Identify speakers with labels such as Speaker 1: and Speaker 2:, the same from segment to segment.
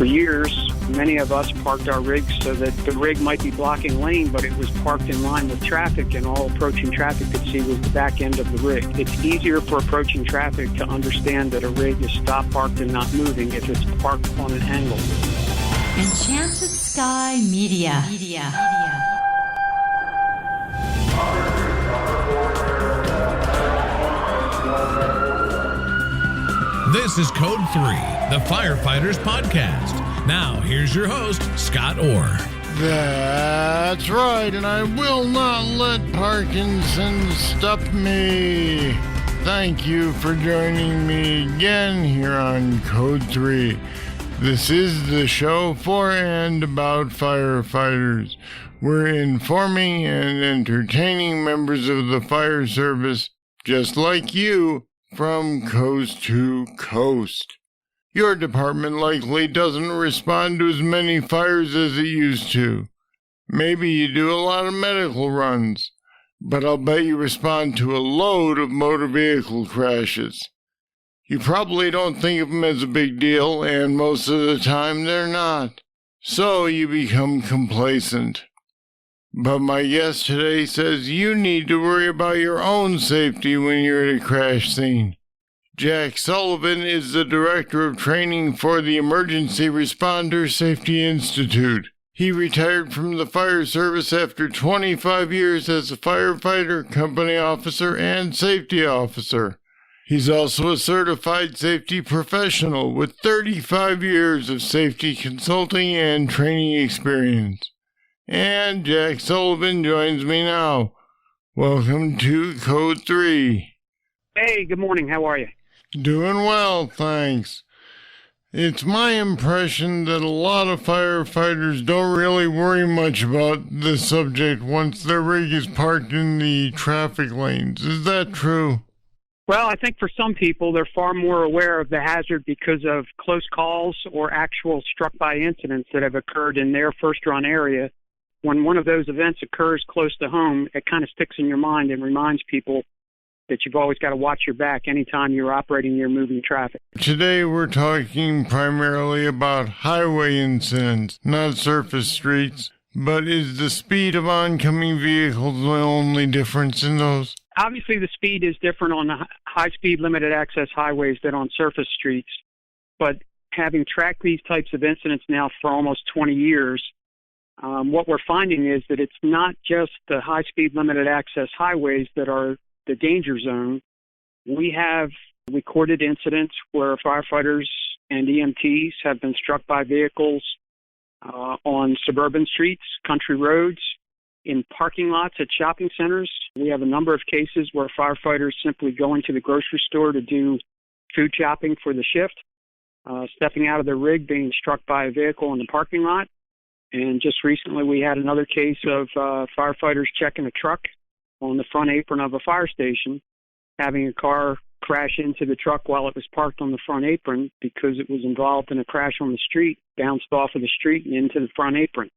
Speaker 1: For years, many of us parked our rigs so that the rig might be blocking lane, but it was parked in line with traffic, and all approaching traffic could see was the back end of the rig. It's easier for approaching traffic to understand that a rig is stop parked and not moving if it's parked on an angle.
Speaker 2: Enchanted Sky Media.
Speaker 3: This is Code 3, the Firefighters podcast. Now, here's your host, Scott Orr.
Speaker 4: That's right, and I will not let Parkinson stop me. Thank you for joining me again here on Code 3. This is the show for and about firefighters. We're informing and entertaining members of the fire service, just like you, from coast to coast. Your department likely doesn't respond to as many fires as it used to. Maybe you do a lot of medical runs, but I'll bet you respond to a load of motor vehicle crashes. You probably don't think of them as a big deal, and most of the time they're not. So you become complacent. But my guest today says you need to worry about your own safety when you're at a crash scene. Jack Sullivan is the Director of Training for the Emergency Responder Safety Institute. He retired from the fire service after 25 years as a firefighter, company officer, and safety officer. He's also a certified safety professional with 35 years of safety consulting and training experience. And Jack Sullivan joins me now. Welcome to Code 3.
Speaker 1: Hey, good morning. How are you?
Speaker 4: Doing well, thanks. It's my impression that a lot of firefighters don't really worry much about this subject once their rig is parked in the traffic lanes. Is that true?
Speaker 1: Well, I think for some people, they're far more aware of the hazard because of close calls or actual struck-by incidents that have occurred in their first-run area. When one of those events occurs close to home, it kind of sticks in your mind and reminds people that you've always got to watch your back anytime you're operating near moving traffic.
Speaker 4: Today we're talking primarily about highway incidents, not surface streets. But is the speed of oncoming vehicles the only difference in those?
Speaker 1: Obviously, the speed is different on the high-speed limited access highways than on surface streets. But having tracked these types of incidents now for almost 20 years, what we're finding is that it's not just the high-speed limited access highways that are the danger zone. We have recorded incidents where firefighters and EMTs have been struck by vehicles on suburban streets, country roads, in parking lots at shopping centers. We have a number of cases where firefighters simply go into the grocery store to do food shopping for the shift, stepping out of their rig, being struck by a vehicle in the parking lot. And just recently we had another case of firefighters checking a truck on the front apron of a fire station, having a car crash into the truck while it was parked on the front apron because it was involved in a crash on the street, bounced off of the street and into the front apron.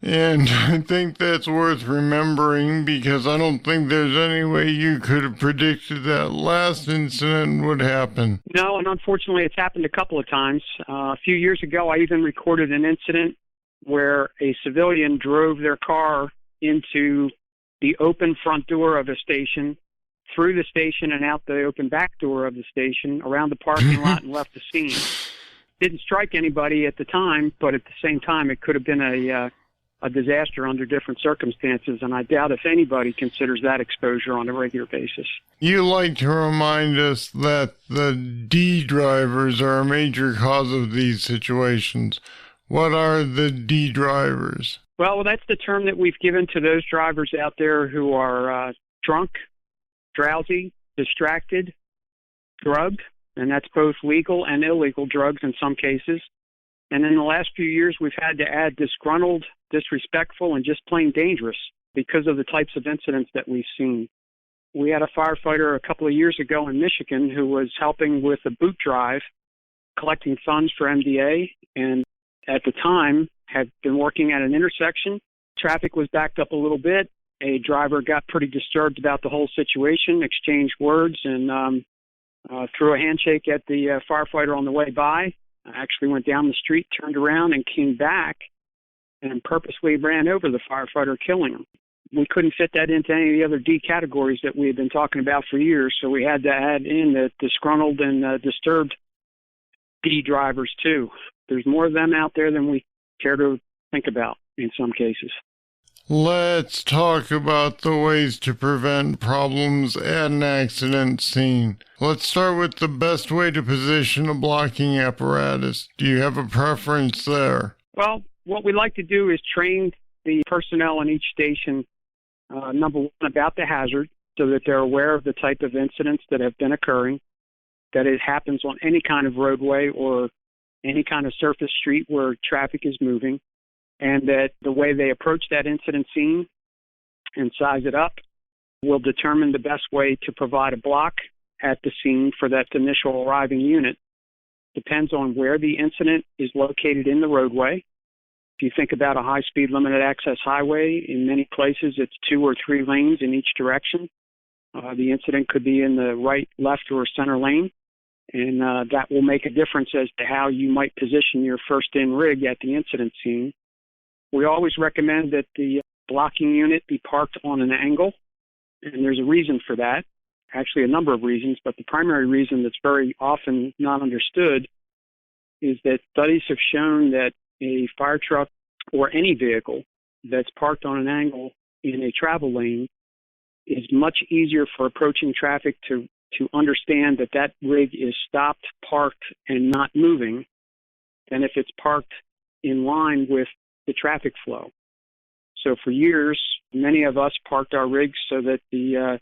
Speaker 4: And I think that's worth remembering because I don't think there's any way you could have predicted that last incident would happen.
Speaker 1: No, and unfortunately it's happened a couple of times. A few years ago I even recorded an incident where a civilian drove their car into the open front door of a station, through the station and out the open back door of the station, around the parking lot and left the scene. Didn't strike anybody at the time, but at the same time it could have been a disaster under different circumstances, and I doubt if anybody considers that exposure on a regular basis.
Speaker 4: You like to remind us that the D drivers are a major cause of these situations. What are the D drivers?
Speaker 1: Well, that's the term that we've given to those drivers out there who are drunk, drowsy, distracted, drugged, and that's both legal and illegal drugs in some cases. And in the last few years, we've had to add disgruntled, disrespectful, and just plain dangerous because of the types of incidents that we've seen. We had a firefighter a couple of years ago in Michigan who was helping with a boot drive, collecting funds for MDA, and at the time had been working at an intersection. Traffic was backed up a little bit. A driver got pretty disturbed about the whole situation, exchanged words, and threw a handshake at the firefighter on the way by. I actually went down the street, turned around, and came back and purposely ran over the firefighter, killing him. We couldn't fit that into any of the other D categories that we had been talking about for years, so we had to add in the disgruntled and disturbed D drivers, too. There's more of them out there than we care to think about in some cases.
Speaker 4: Let's talk about the ways to prevent problems at an accident scene. Let's start with the best way to position a blocking apparatus. Do you have a preference there?
Speaker 1: Well, what we like to do is train the personnel in each station, number one, about the hazard, so that they're aware of the type of incidents that have been occurring, that it happens on any kind of roadway or any kind of surface street where traffic is moving, and that the way they approach that incident scene and size it up will determine the best way to provide a block at the scene for that initial arriving unit. Depends on where the incident is located in the roadway. If you think about a high-speed limited access highway, in many places it's 2 or 3 lanes in each direction. The incident could be in the right, left, or center lane, and that will make a difference as to how you might position your first-in rig at the incident scene. We always recommend that the blocking unit be parked on an angle, and there's a reason for that. Actually, a number of reasons, but the primary reason that's very often not understood is that studies have shown that a fire truck or any vehicle that's parked on an angle in a travel lane is much easier for approaching traffic to understand that that rig is stopped, parked, and not moving than if it's parked in line with the traffic flow. So for years, many of us parked our rigs so that the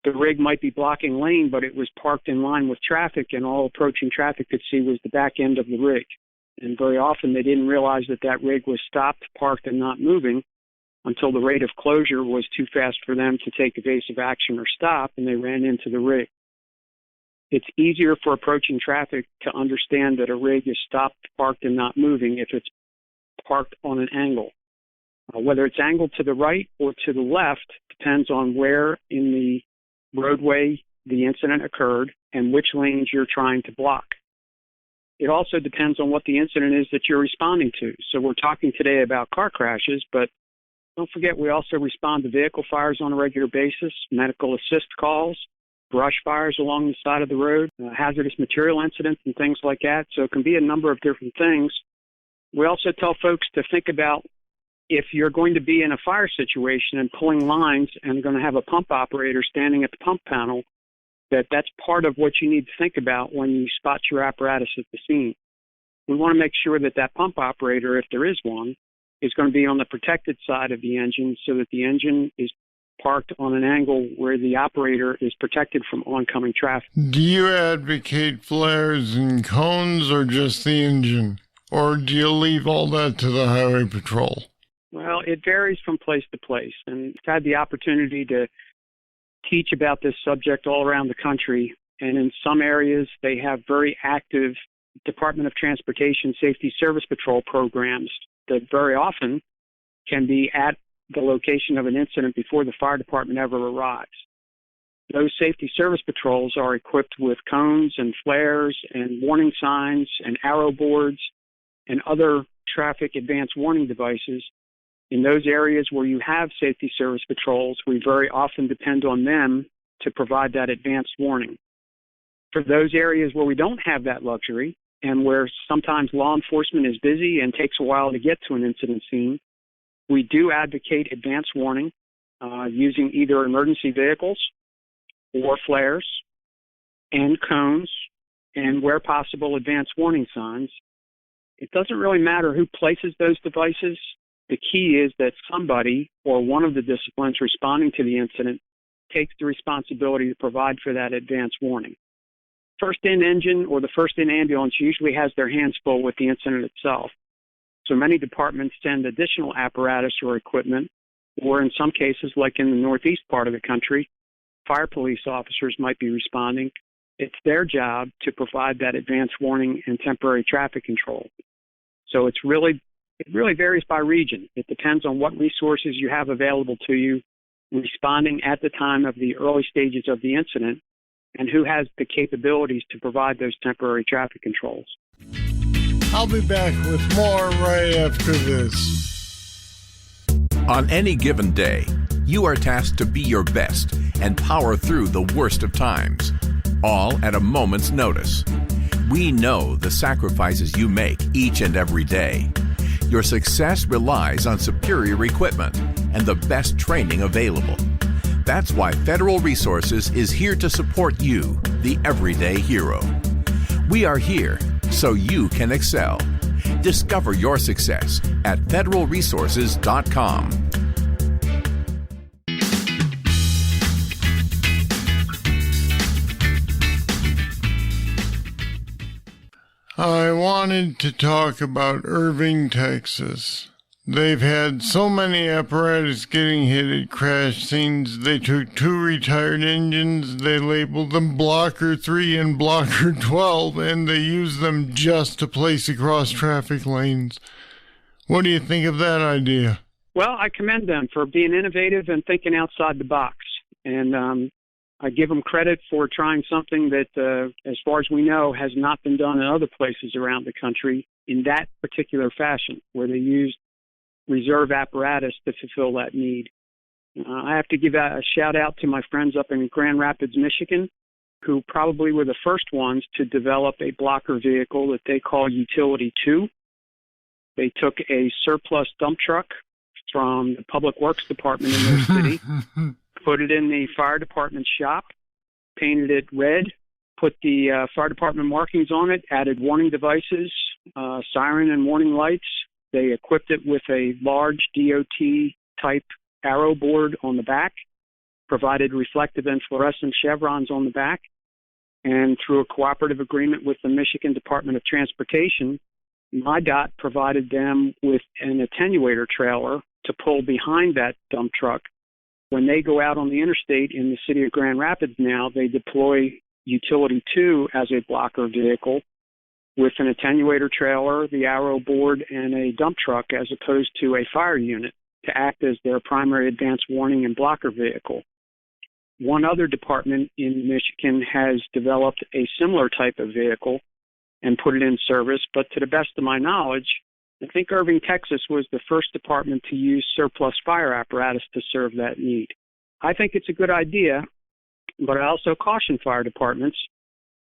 Speaker 1: rig might be blocking lane, but it was parked in line with traffic, and all approaching traffic could see was the back end of the rig. And very often they didn't realize that that rig was stopped, parked, and not moving until the rate of closure was too fast for them to take evasive action or stop, and they ran into the rig. It's easier for approaching traffic to understand that a rig is stopped, parked, and not moving if it's parked on an angle. Whether it's angled to the right or to the left depends on where in the roadway the incident occurred and which lanes you're trying to block. It also depends on what the incident is that you're responding to. So we're talking today about car crashes, but don't forget we also respond to vehicle fires on a regular basis, medical assist calls, brush fires along the side of the road, hazardous material incidents and things like that. So it can be a number of different things. We also tell folks to think about if you're going to be in a fire situation and pulling lines and going to have a pump operator standing at the pump panel, that's part of what you need to think about when you spot your apparatus at the scene. We want to make sure that that pump operator, if there is one, is going to be on the protected side of the engine so that the engine is parked on an angle where the operator is protected from oncoming traffic.
Speaker 4: Do you advocate flares and cones or just the engine? Or do you leave all that to the highway patrol?
Speaker 1: Well, it varies from place to place. And I've had the opportunity to teach about this subject all around the country. And in some areas, they have very active Department of Transportation Safety Service Patrol programs that very often can be at the location of an incident before the fire department ever arrives. Those safety service patrols are equipped with cones and flares and warning signs and arrow boards and other traffic advance warning devices. In those areas where you have safety service patrols, we very often depend on them to provide that advanced warning. For those areas where we don't have that luxury and where sometimes law enforcement is busy and takes a while to get to an incident scene, we do advocate advanced warning using either emergency vehicles or flares and cones and, where possible, advanced warning signs. It doesn't really matter who places those devices. The key is that somebody or one of the disciplines responding to the incident takes the responsibility to provide for that advance warning. First-in engine or the first-in ambulance usually has their hands full with the incident itself. So many departments send additional apparatus or equipment, or in some cases, like in the northeast part of the country, fire police officers might be responding. It's their job to provide that advance warning and temporary traffic control. So it really varies by region. It depends on what resources you have available to you responding at the time of the early stages of the incident and who has the capabilities to provide those temporary traffic controls.
Speaker 4: I'll be back with more right after this.
Speaker 5: On any given day, you are tasked to be your best and power through the worst of times, all at a moment's notice. We know the sacrifices you make each and every day. Your success relies on superior equipment and the best training available. That's why Federal Resources is here to support you, the everyday hero. We are here so you can excel. Discover your success at federalresources.com.
Speaker 4: I wanted to talk about Irving, Texas. They've had so many apparatus getting hit at crash scenes, they took 2 retired engines, they labeled them Blocker 3 and Blocker 12, and they used them just to place across traffic lanes. What do you think of that idea?
Speaker 1: Well, I commend them for being innovative and thinking outside the box. And I give them credit for trying something that, as far as we know, has not been done in other places around the country in that particular fashion, where they used reserve apparatus to fulfill that need. I have to give a shout out to my friends up in Grand Rapids, Michigan, who probably were the first ones to develop a blocker vehicle that they call Utility 2. They took a surplus dump truck from the Public Works Department in their city, put it in the fire department shop, painted it red, put the fire department markings on it, added warning devices, siren and warning lights. They equipped it with a large DOT-type arrow board on the back, provided reflective and fluorescent chevrons on the back, and through a cooperative agreement with the Michigan Department of Transportation, MIDOT provided them with an attenuator trailer to pull behind that dump truck. When they go out on the interstate in the city of Grand Rapids now, they deploy Utility 2 as a blocker vehicle with an attenuator trailer, the arrow board, and a dump truck as opposed to a fire unit to act as their primary advance warning and blocker vehicle. One other department in Michigan has developed a similar type of vehicle and put it in service, but to the best of my knowledge, I think Irving, Texas was the first department to use surplus fire apparatus to serve that need. I think it's a good idea, but I also caution fire departments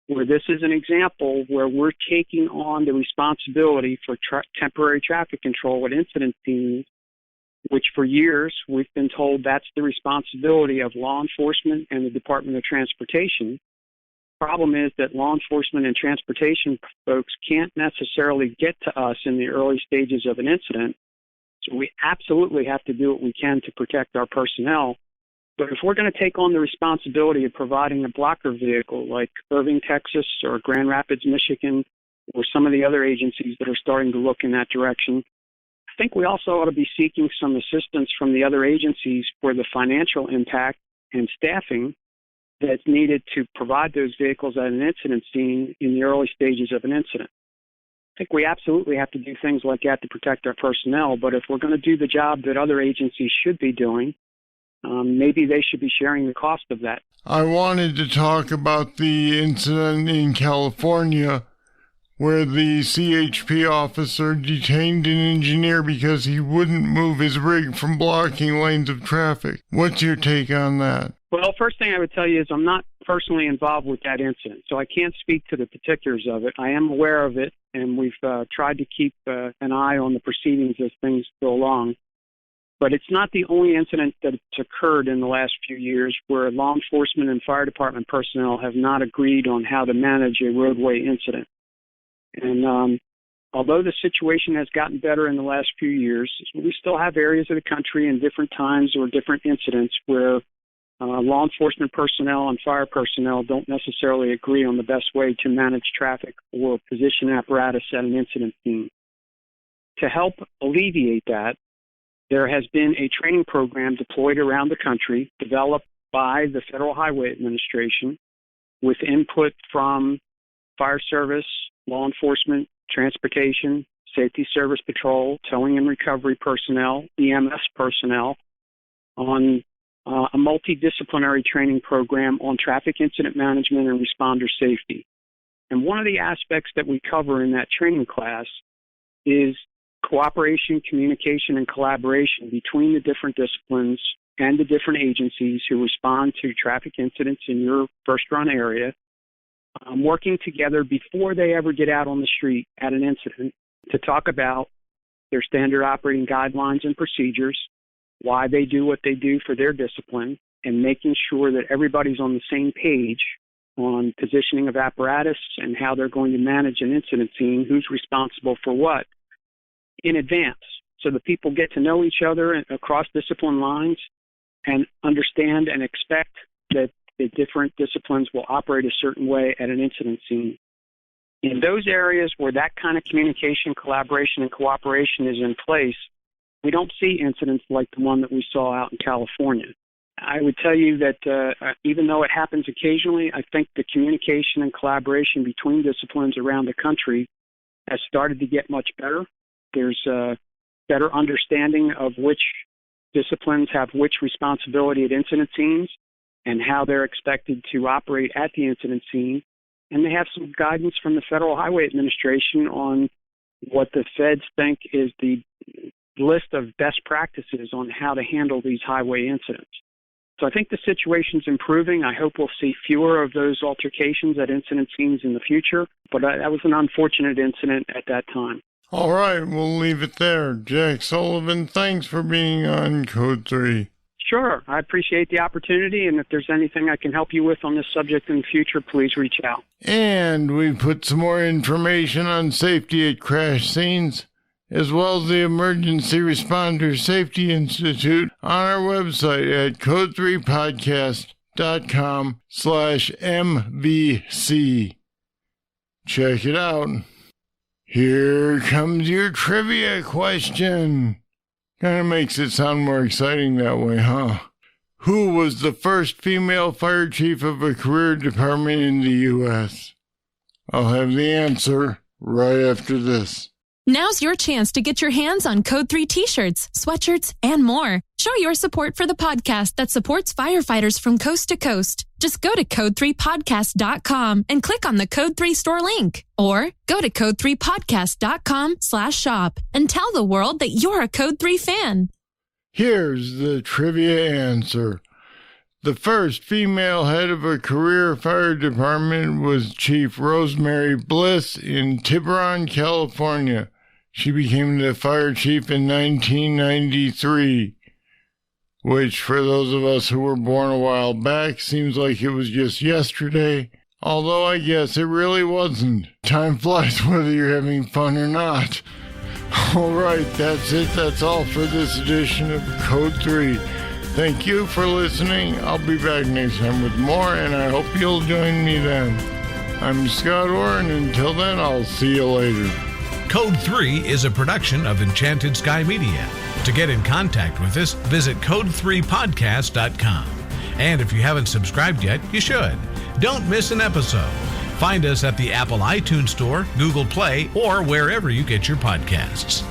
Speaker 1: where this is an example where we're taking on the responsibility for temporary traffic control at incident scenes, which for years we've been told that's the responsibility of law enforcement and the Department of Transportation. Problem is that law enforcement and transportation folks can't necessarily get to us in the early stages of an incident, so we absolutely have to do what we can to protect our personnel. But if we're going to take on the responsibility of providing a blocker vehicle like Irving, Texas, or Grand Rapids, Michigan, or some of the other agencies that are starting to look in that direction, I think we also ought to be seeking some assistance from the other agencies for the financial impact and staffing that's needed to provide those vehicles at an incident scene in the early stages of an incident. I think we absolutely have to do things like that to protect our personnel, but if we're going to do the job that other agencies should be doing, maybe they should be sharing the cost of that.
Speaker 4: I wanted to talk about the incident in California where the CHP officer detained an engineer because he wouldn't move his rig from blocking lanes of traffic. What's your take on that?
Speaker 1: Well, first thing I would tell you is I'm not personally involved with that incident, so I can't speak to the particulars of it. I am aware of it, and we've tried to keep an eye on the proceedings as things go along. But it's not the only incident that's occurred in the last few years where law enforcement and fire department personnel have not agreed on how to manage a roadway incident. And although the situation has gotten better in the last few years, we still have areas of the country in different times or different incidents where law enforcement personnel and fire personnel don't necessarily agree on the best way to manage traffic or position apparatus at an incident scene. To help alleviate that, there has been a training program deployed around the country, developed by the Federal Highway Administration, with input from fire service, law enforcement, transportation, safety service patrol, towing and recovery personnel, EMS personnel, on a multidisciplinary training program on traffic incident management and responder safety. And one of the aspects that we cover in that training class is cooperation, communication, and collaboration between the different disciplines and the different agencies who respond to traffic incidents in your first-run area, working together before they ever get out on the street at an incident to talk about their standard operating guidelines and procedures, why they do what they do for their discipline, and making sure that everybody's on the same page on positioning of apparatus and how they're going to manage an incident scene, who's responsible for what, in advance, so that people get to know each other across discipline lines and understand and expect that the different disciplines will operate a certain way at an incident scene. In those areas where that kind of communication, collaboration, and cooperation is in place, we don't see incidents like the one that we saw out in California. I would tell you that even though it happens occasionally, I think the communication and collaboration between disciplines around the country has started to get much better. There's a better understanding of which disciplines have which responsibility at incident scenes and how they're expected to operate at the incident scene. And they have some guidance from the Federal Highway Administration on what the feds think is the list of best practices on how to handle these highway incidents. So I think the situation's improving. I hope we'll see fewer of those altercations at incident scenes in the future, but that was an unfortunate incident at that time.
Speaker 4: All right, we'll leave it there. Jack Sullivan, thanks for being on Code 3.
Speaker 1: Sure, I appreciate the opportunity, and if there's anything I can help you with on this subject in the future, please reach out.
Speaker 4: And we put some more information on safety at crash scenes, as well as the Emergency Responder Safety Institute on our website at code3podcast.com/MVC. Check it out. Here comes your trivia question. Kind of makes it sound more exciting that way, huh? Who was the first female fire chief of a career department in the U.S.? I'll have the answer right after this.
Speaker 6: Now's your chance to get your hands on Code 3 t-shirts, sweatshirts, and more. Show your support for the podcast that supports firefighters from coast to coast. Just go to code3podcast.com and click on the Code 3 store link. Or go to code3podcast.com/shop and tell the world that you're a Code 3 fan.
Speaker 4: Here's the trivia answer. The first female head of a career fire department was Chief Rosemary Bliss in Tiburon, California. She became the fire chief in 1993, which for those of us who were born a while back seems like it was just yesterday, although I guess it really wasn't. Time flies whether you're having fun or not. All right, that's it. That's all for this edition of Code 3. Thank you for listening. I'll be back next time with more, and I hope you'll join me then. I'm Scott Orr, and until then, I'll see you later.
Speaker 3: Code 3 is a production of Enchanted Sky Media. To get in contact with us, visit code3podcast.com. And if you haven't subscribed yet, you should. Don't miss an episode. Find us at the Apple iTunes Store, Google Play, or wherever you get your podcasts.